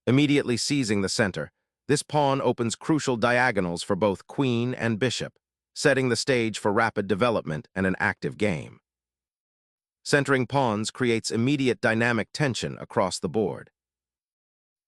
Immediately seizing the center, this pawn opens crucial diagonals for both queen and bishop, setting the stage for rapid development and an active game. Centering pawns creates immediate dynamic tension across the board.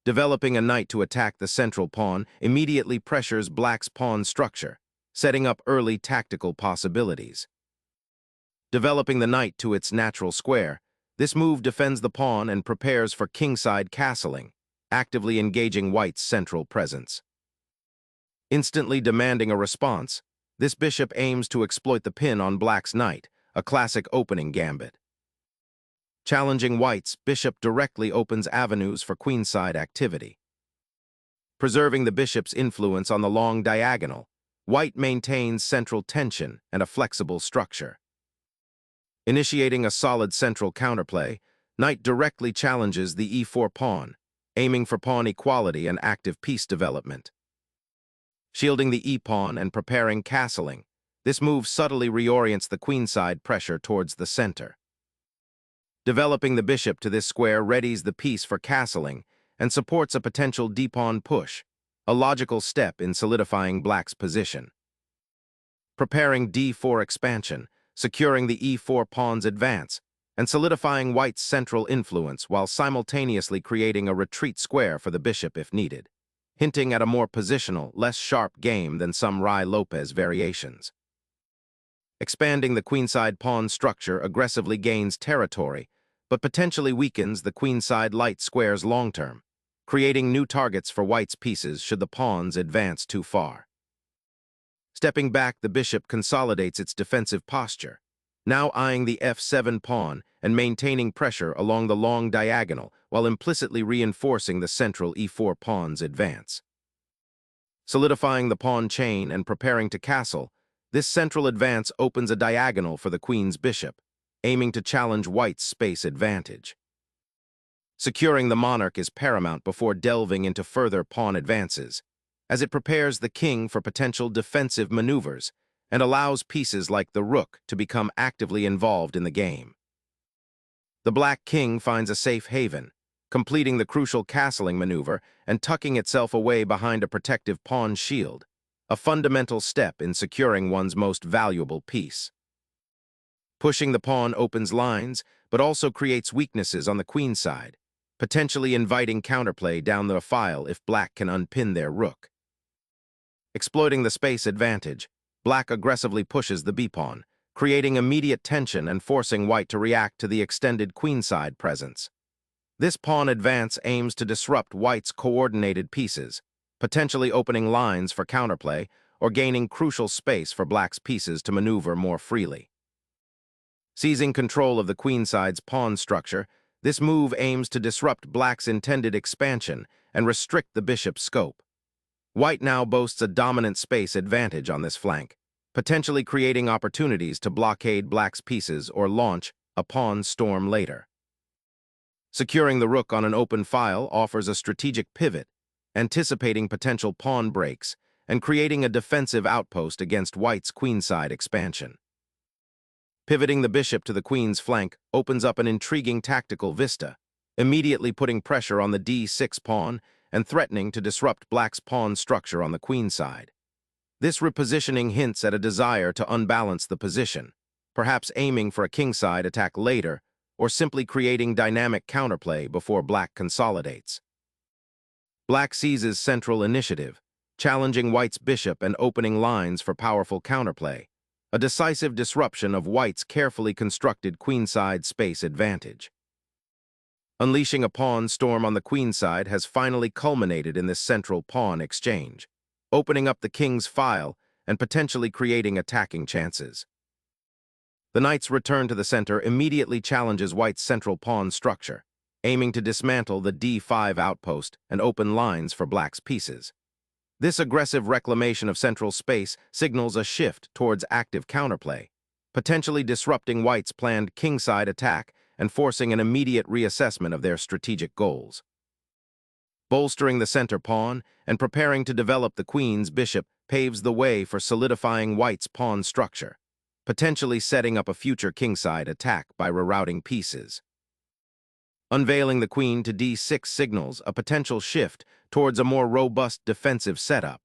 Developing a knight to attack the central pawn immediately pressures black's pawn structure, setting up early tactical possibilities. Developing the knight to its natural square, this move defends the pawn and prepares for kingside castling, actively engaging white's central presence. Instantly demanding a response, this bishop aims to exploit the pin on black's knight, a classic opening gambit. Challenging white's bishop directly opens avenues for queenside activity. Preserving the bishop's influence on the long diagonal, white maintains central tension and a flexible structure. Initiating a solid central counterplay, knight directly challenges the e4 pawn, aiming for pawn equality and active piece development. Shielding the e-pawn and preparing castling, this move subtly reorients the queenside pressure towards the center. Developing the bishop to this square readies the piece for castling and supports a potential d-pawn push, a logical step in solidifying black's position. Preparing d4 expansion, securing the e4 pawn's advance, and solidifying white's central influence while simultaneously creating a retreat square for the bishop if needed, hinting at a more positional, less sharp game than some Ruy-Lopez variations. Expanding the queenside pawn structure aggressively gains territory, but potentially weakens the queenside light square's long-term, creating new targets for white's pieces should the pawns advance too far. Stepping back, the bishop consolidates its defensive posture, now eyeing the f7 pawn and maintaining pressure along the long diagonal while implicitly reinforcing the central e4 pawn's advance. Solidifying the pawn chain and preparing to castle, this central advance opens a diagonal for the queen's bishop, aiming to challenge white's space advantage. Securing the monarch is paramount before delving into further pawn advances, as it prepares the king for potential defensive maneuvers and allows pieces like the rook to become actively involved in the game. The black king finds a safe haven, completing the crucial castling maneuver and tucking itself away behind a protective pawn shield, a fundamental step in securing one's most valuable piece. Pushing the pawn opens lines, but also creates weaknesses on the queen side, potentially inviting counterplay down the file if black can unpin their rook. Exploiting the space advantage, black aggressively pushes the b-pawn, creating immediate tension and forcing white to react to the extended queenside presence. This pawn advance aims to disrupt white's coordinated pieces, potentially opening lines for counterplay or gaining crucial space for black's pieces to maneuver more freely. Seizing control of the queenside's pawn structure, this move aims to disrupt black's intended expansion and restrict the bishop's scope. White now boasts a dominant space advantage on this flank, potentially creating opportunities to blockade black's pieces or launch a pawn storm later. Securing the rook on an open file offers a strategic pivot, anticipating potential pawn breaks and creating a defensive outpost against white's queenside expansion. Pivoting the bishop to the queen's flank opens up an intriguing tactical vista, immediately putting pressure on the d6 pawn and threatening to disrupt black's pawn structure on the queen side. This repositioning hints at a desire to unbalance the position, perhaps aiming for a kingside attack later or simply creating dynamic counterplay before black consolidates. Black seizes central initiative, challenging white's bishop and opening lines for powerful counterplay, a decisive disruption of white's carefully constructed queenside space advantage. Unleashing a pawn storm on the queenside has finally culminated in this central pawn exchange, opening up the king's file and potentially creating attacking chances. The knight's return to the center immediately challenges white's central pawn structure, aiming to dismantle the d5 outpost and open lines for black's pieces. This aggressive reclamation of central space signals a shift towards active counterplay, potentially disrupting white's planned kingside attack and forcing an immediate reassessment of their strategic goals. Bolstering the center pawn and preparing to develop the queen's bishop paves the way for solidifying white's pawn structure, potentially setting up a future kingside attack by rerouting pieces. unveiling the queen to d6 signals a potential shift towards a more robust defensive setup,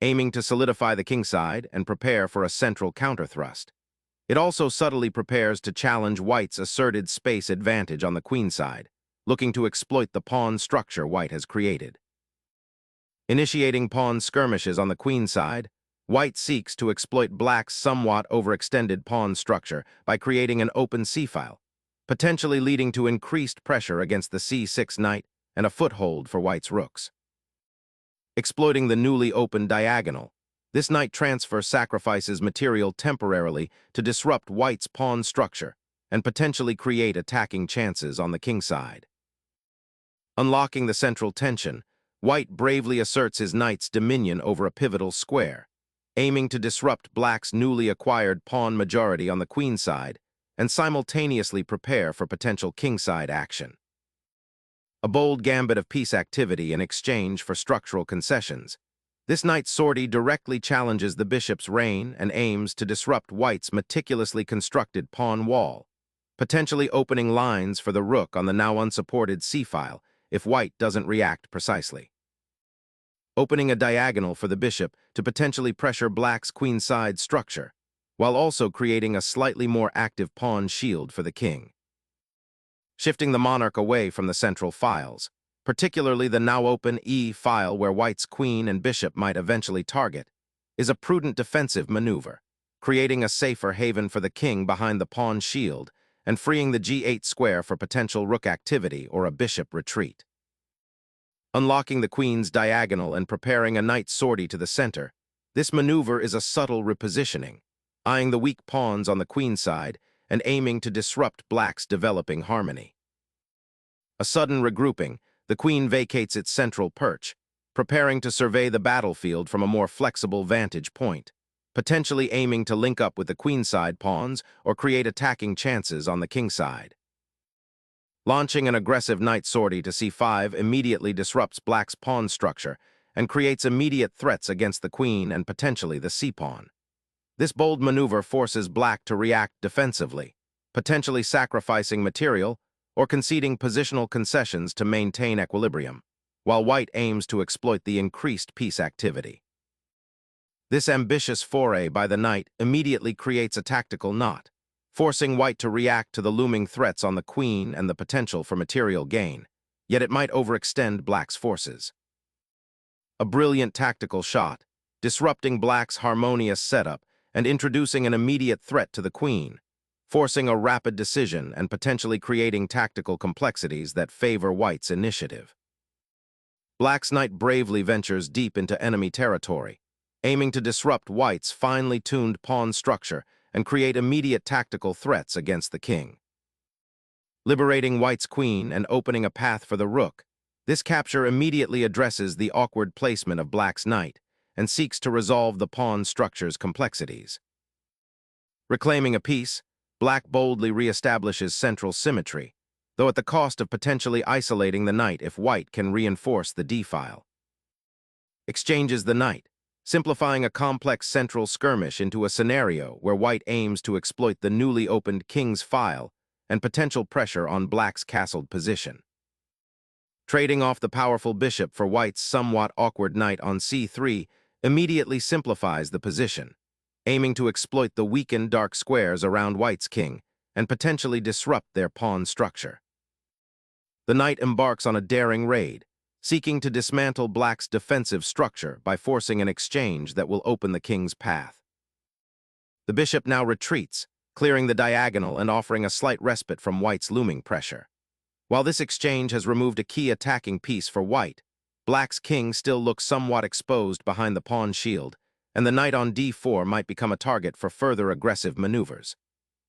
aiming to solidify the kingside and prepare for a central counterthrust. It also subtly prepares to challenge white's asserted space advantage on the queenside, looking to exploit the pawn structure white has created. Initiating pawn skirmishes on the queenside, white seeks to exploit black's somewhat overextended pawn structure by creating an open c-file, potentially leading to increased pressure against the c6 knight and a foothold for white's rooks. Exploiting the newly opened diagonal, this knight transfer sacrifices material temporarily to disrupt white's pawn structure and potentially create attacking chances on the kingside. Unlocking the central tension, white bravely asserts his knight's dominion over a pivotal square, aiming to disrupt black's newly acquired pawn majority on the queenside and simultaneously prepare for potential kingside action. A bold gambit of peace activity in exchange for structural concessions, this knight's sortie directly challenges the bishop's reign and aims to disrupt white's meticulously constructed pawn wall, potentially opening lines for the rook on the now unsupported c-file if white doesn't react precisely. Opening a diagonal for the bishop to potentially pressure black's queenside structure, while also creating a slightly more active pawn shield for the king. Shifting the monarch away from the central files, particularly the now open e-file where white's queen and bishop might eventually target, is a prudent defensive maneuver, creating a safer haven for the king behind the pawn shield and freeing the g8 square for potential rook activity or a bishop retreat. Unlocking the queen's diagonal and preparing a knight sortie to the center, this maneuver is a subtle repositioning, eyeing the weak pawns on the queenside and aiming to disrupt black's developing harmony. A sudden regrouping, the queen vacates its central perch, preparing to survey the battlefield from a more flexible vantage point, potentially aiming to link up with the queenside pawns or create attacking chances on the kingside. Launching an aggressive knight sortie to c5 immediately disrupts black's pawn structure and creates immediate threats against the queen and potentially the c-pawn. This bold maneuver forces black to react defensively, potentially sacrificing material or conceding positional concessions to maintain equilibrium, while white aims to exploit the increased piece activity. This ambitious foray by the knight immediately creates a tactical knot, forcing white to react to the looming threats on the queen and the potential for material gain, yet it might overextend black's forces. A brilliant tactical shot, disrupting black's harmonious setup and introducing an immediate threat to the queen, forcing a rapid decision and potentially creating tactical complexities that favor white's initiative. Black's knight bravely ventures deep into enemy territory, aiming to disrupt white's finely tuned pawn structure and create immediate tactical threats against the king. Liberating white's queen and opening a path for the rook, this capture immediately addresses the awkward placement of black's knight and seeks to resolve the pawn structure's complexities. Reclaiming a piece, black boldly reestablishes central symmetry, though at the cost of potentially isolating the knight if white can reinforce the d-file. Exchanges the knight, simplifying a complex central skirmish into a scenario where white aims to exploit the newly opened king's file and potential pressure on black's castled position. Trading off the powerful bishop for white's somewhat awkward knight on c3 immediately simplifies the position, aiming to exploit the weakened dark squares around white's king and potentially disrupt their pawn structure. The knight embarks on a daring raid, seeking to dismantle black's defensive structure by forcing an exchange that will open the king's path. The bishop now retreats, clearing the diagonal and offering a slight respite from white's looming pressure. While this exchange has removed a key attacking piece for white, black's king still looks somewhat exposed behind the pawn shield, and the knight on d4 might become a target for further aggressive maneuvers.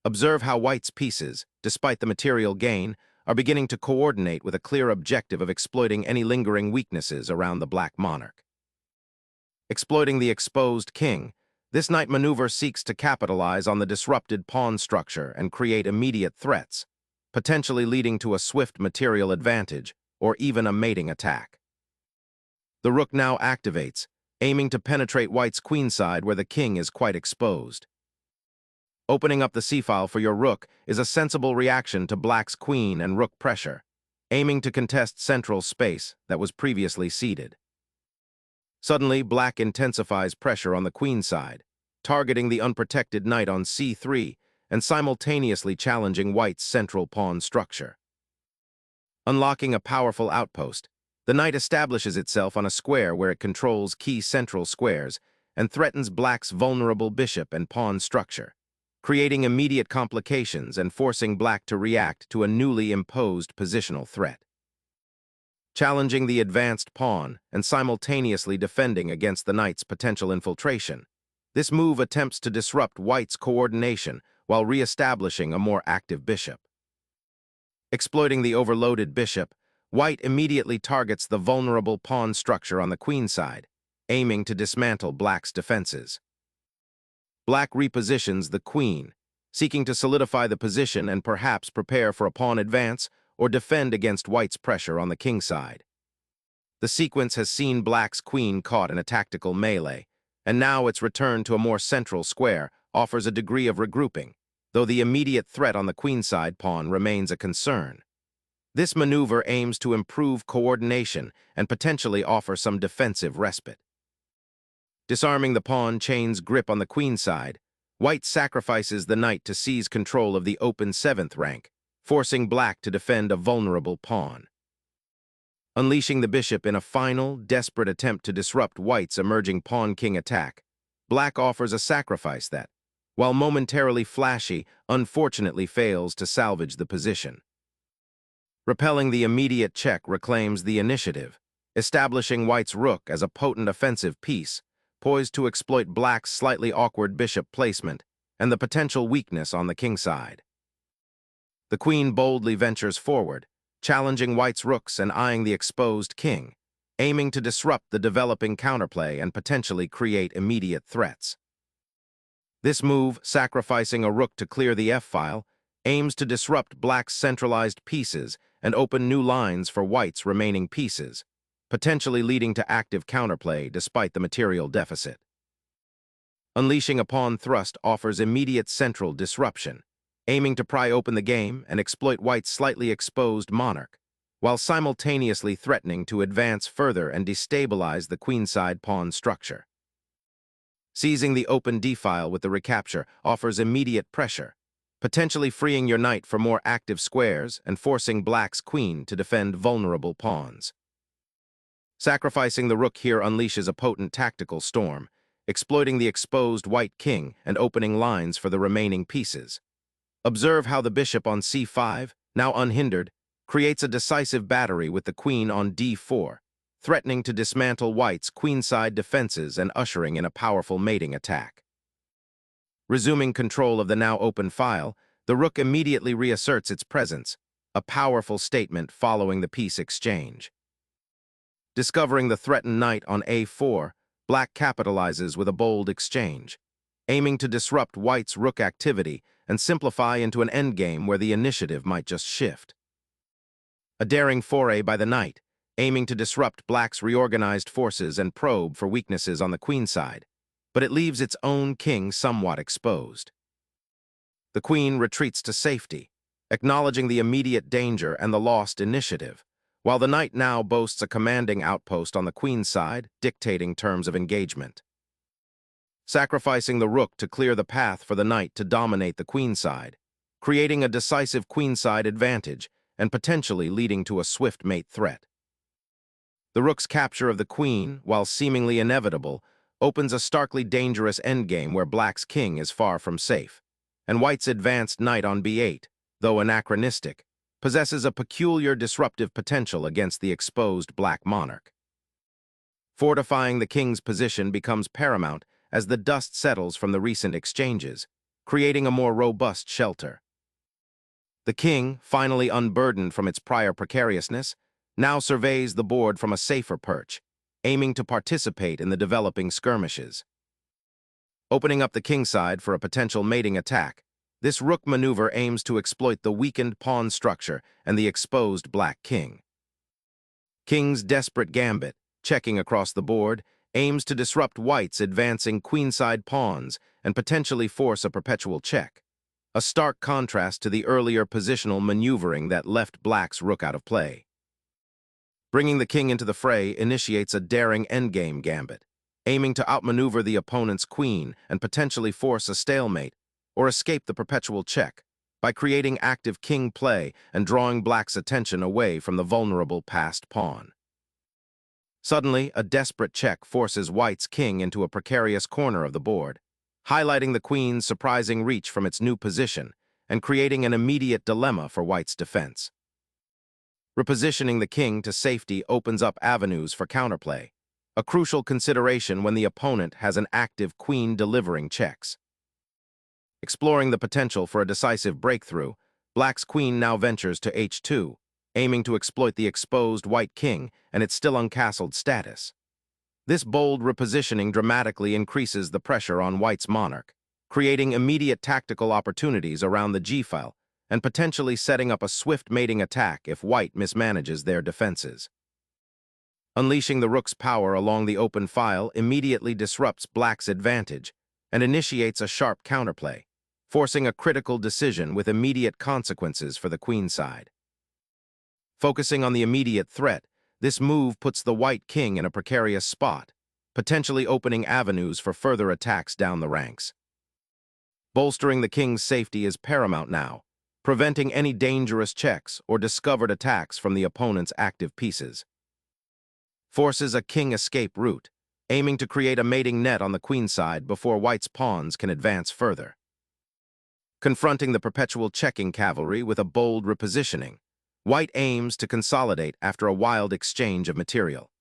Observe how white's pieces, despite the material gain, are beginning to coordinate with a clear objective of exploiting any lingering weaknesses around the black monarch. Exploiting the exposed king, this knight maneuver seeks to capitalize on the disrupted pawn structure and create immediate threats, potentially leading to a swift material advantage or even a mating attack. The rook now activates, aiming to penetrate white's queenside where the king is quite exposed. Opening up the c-file for your rook is a sensible reaction to black's queen and rook pressure, aiming to contest central space that was previously ceded. Suddenly, black intensifies pressure on the queen side, targeting the unprotected knight on c3 and simultaneously challenging white's central pawn structure. Unlocking a powerful outpost, the knight establishes itself on a square where it controls key central squares and threatens black's vulnerable bishop and pawn structure, creating immediate complications and forcing black to react to a newly imposed positional threat. Challenging the advanced pawn and simultaneously defending against the knight's potential infiltration, this move attempts to disrupt white's coordination while re-establishing a more active bishop. Exploiting the overloaded bishop, white immediately targets the vulnerable pawn structure on the queen side, aiming to dismantle black's defenses. Black repositions the queen, seeking to solidify the position and perhaps prepare for a pawn advance or defend against white's pressure on the king side. The sequence has seen black's queen caught in a tactical melee, and now its return to a more central square offers a degree of regrouping, though the immediate threat on the queenside pawn remains a concern. This maneuver aims to improve coordination and potentially offer some defensive respite. Disarming the pawn chain's grip on the queenside, white sacrifices the knight to seize control of the open 7th rank, forcing black to defend a vulnerable pawn. Unleashing the bishop in a final, desperate attempt to disrupt white's emerging pawn-king attack, black offers a sacrifice that, while momentarily flashy, unfortunately fails to salvage the position. Repelling the immediate check reclaims the initiative, establishing white's rook as a potent offensive piece, poised to exploit black's slightly awkward bishop placement and the potential weakness on the king side. The queen boldly ventures forward, challenging white's rooks and eyeing the exposed king, aiming to disrupt the developing counterplay and potentially create immediate threats. This move, sacrificing a rook to clear the f-file, aims to disrupt black's centralized pieces and open new lines for white's remaining pieces, potentially leading to active counterplay despite the material deficit. Unleashing a pawn thrust offers immediate central disruption, aiming to pry open the game and exploit white's slightly exposed monarch, while simultaneously threatening to advance further and destabilize the queenside pawn structure. Seizing the open d-file with the recapture offers immediate pressure, potentially freeing your knight for more active squares and forcing black's queen to defend vulnerable pawns. Sacrificing the rook here unleashes a potent tactical storm, exploiting the exposed white king and opening lines for the remaining pieces. Observe how the bishop on c5, now unhindered, creates a decisive battery with the queen on d4, threatening to dismantle white's queenside defenses and ushering in a powerful mating attack. Resuming control of the now open file, the rook immediately reasserts its presence, a powerful statement following the piece exchange. Discovering the threatened knight on a4, black capitalizes with a bold exchange, aiming to disrupt white's rook activity and simplify into an endgame where the initiative might just shift. A daring foray by the knight, aiming to disrupt black's reorganized forces and probe for weaknesses on the queenside, but it leaves its own king somewhat exposed. The queen retreats to safety, acknowledging the immediate danger and the lost initiative, while the knight now boasts a commanding outpost on the queen's side, dictating terms of engagement. Sacrificing the rook to clear the path for the knight to dominate the queenside, creating a decisive queenside advantage and potentially leading to a swift mate threat. The rook's capture of the queen, while seemingly inevitable, opens a starkly dangerous endgame where black's king is far from safe, and white's advanced knight on b8, though anachronistic, possesses a peculiar disruptive potential against the exposed black monarch. Fortifying the king's position becomes paramount as the dust settles from the recent exchanges, creating a more robust shelter. The king, finally unburdened from its prior precariousness, now surveys the board from a safer perch, aiming to participate in the developing skirmishes. Opening up the kingside for a potential mating attack, this rook maneuver aims to exploit the weakened pawn structure and the exposed black king. King's desperate gambit, checking across the board, aims to disrupt white's advancing queenside pawns and potentially force a perpetual check. a stark contrast to the earlier positional maneuvering that left black's rook out of play. Bringing the king into the fray initiates a daring endgame gambit, aiming to outmaneuver the opponent's queen and potentially force a stalemate or escape the perpetual check by creating active king play and drawing black's attention away from the vulnerable passed pawn. Suddenly, a desperate check forces white's king into a precarious corner of the board, highlighting the queen's surprising reach from its new position and creating an immediate dilemma for white's defense. Repositioning the king to safety opens up avenues for counterplay, a crucial consideration when the opponent has an active queen delivering checks. Exploring the potential for a decisive breakthrough, black's queen now ventures to h2, aiming to exploit the exposed white king and its still uncastled status. This bold repositioning dramatically increases the pressure on white's monarch, creating immediate tactical opportunities around the g-file and potentially setting up a swift mating attack if white mismanages their defenses. Unleashing the rook's power along the open file immediately disrupts black's advantage and initiates a sharp counterplay, forcing a critical decision with immediate consequences for the queen side. Focusing on the immediate threat, this move puts the white king in a precarious spot, potentially opening avenues for further attacks down the ranks. Bolstering the king's safety is paramount now, preventing any dangerous checks or discovered attacks from the opponent's active pieces. Forces a king escape route, aiming to create a mating net on the queen side before white's pawns can advance further. Confronting the perpetual checking cavalry with a bold repositioning, white aims to consolidate after a wild exchange of material.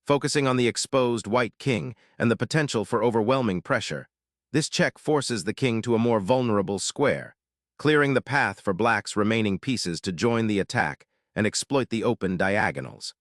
Focusing on the exposed white king and the potential for overwhelming pressure, this check forces the king to a more vulnerable square, clearing the path for black's remaining pieces to join the attack and exploit the open diagonals.